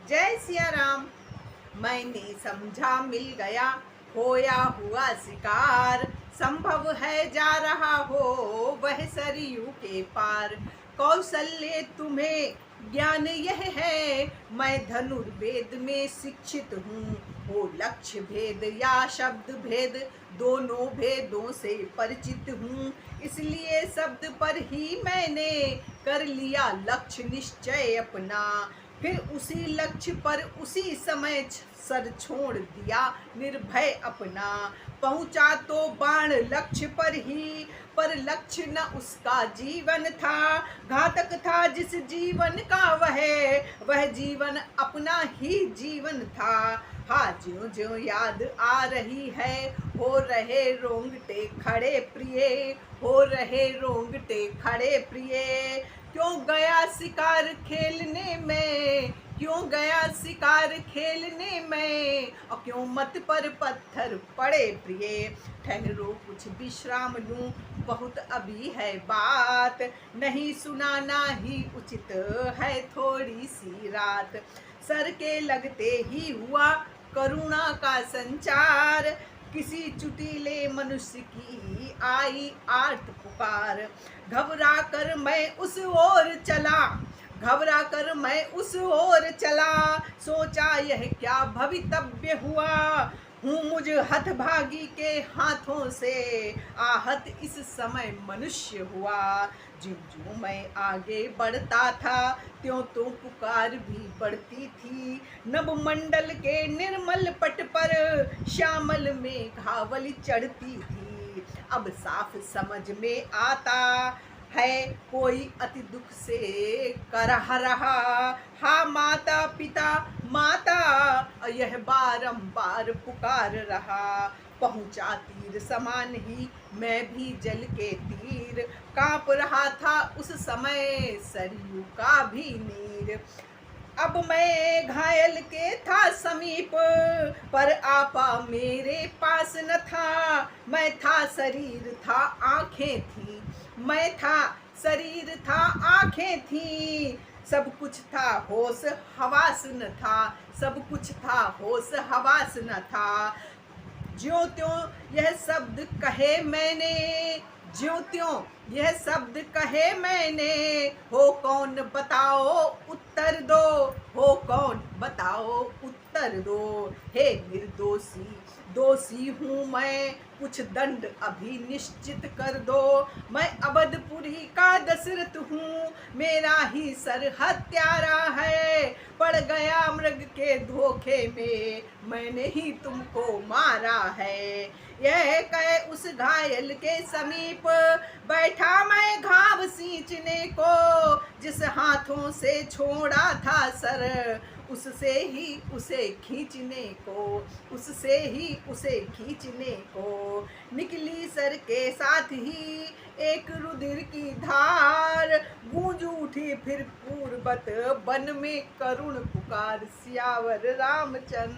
जय सिया राम। मैंने समझा मिल गया खोया हुआ शिकार, संभव है जा रहा हो वह सरयू के पार। कौशल्य तुम्हें ज्ञान यह है, मैं धनुर्वेद में शिक्षित हूँ। हो लक्ष्य भेद या शब्द भेद, दोनों भेदों से परिचित हूँ। इसलिए शब्द पर ही मैंने कर लिया लक्ष्य निश्चय अपना। फिर उसी लक्ष्य पर उसी समय सर छोड़ दिया निर्भय अपना। पहुंचा तो बाण लक्ष्य पर ही, पर लक्ष्य न उसका जीवन था। घातक था जिस जीवन का वह जीवन अपना ही जीवन था। हाँ, ज्यों ज्यों याद आ रही है, हो रहे रोंगटे खड़े प्रिय, हो रहे रोंगटे खड़े प्रिय। क्यों गया शिकार खेलने में, क्यों गया शिकार खेलने में, और क्यों मत पर पत्थर पड़े प्रिय। ठहरो कुछ विश्राम लूं, बहुत अभी है बात, नहीं सुनाना ही उचित है थोड़ी सी रात। सर के लगते ही हुआ करुणा का संचार, किसी चुटीले मनुष्य की आई आर्त पुकार। घबरा कर मैं उस ओर चला, घबरा कर मैं उस ओर चला, सोचा यह क्या भवितव्य हुआ। हूँ मुझ हतभागी के हाथों से आहत इस समय मनुष्य हुआ। ज्यों ज्यों मैं आगे बढ़ता था, त्यों त्यों पुकार भी बढ़ती थी। नभ मंडल के निर्मल पट पर श्यामल में घावली चढ़ती थी। अब साफ समझ में आता है कोई अति दुख से करह रहा। हा माता पिता माता, यह बारंबार पुकार रहा। पहुंचा तीर समान ही मैं भी जल के तीर, कांप रहा था उस समय सरयू का भी नीर। अब मैं घायल के था समीप, पर आपा मेरे पास न था। मैं था शरीर था आंखें थी, मैं था शरीर था आंखें थी। सब कुछ था होश हवास न था, सब कुछ था होश हवास न था। ज्यों त्यों यह शब्द कहे मैंने, ज्यों त्यों यह शब्द कहे मैंने, हो कौन बताओ उत्तर दो, हो कौन बताओ उत्तर दो। हे निर्दोषी दोषी हूँ मैं, कुछ दंड अभी निश्चित कर दो। मैं अवधपुरी का दशरथ हूँ, मेरा ही सर हत्यारा है। पड़ गया मृग के धोखे में, मैंने ही तुमको मारा है। यह कहे उस घायल के समीप बैठा मैं घाव सींचने को। जिस हाथों से छोड़ा था सर, उससे ही उसे खींचने को, उससे ही उसे खींचने को। निकली सर के साथ ही एक रुधिर की धार, गूंज उठी फिर पूर्वत वन में करुण पुकार। सियावर रामचंद्र।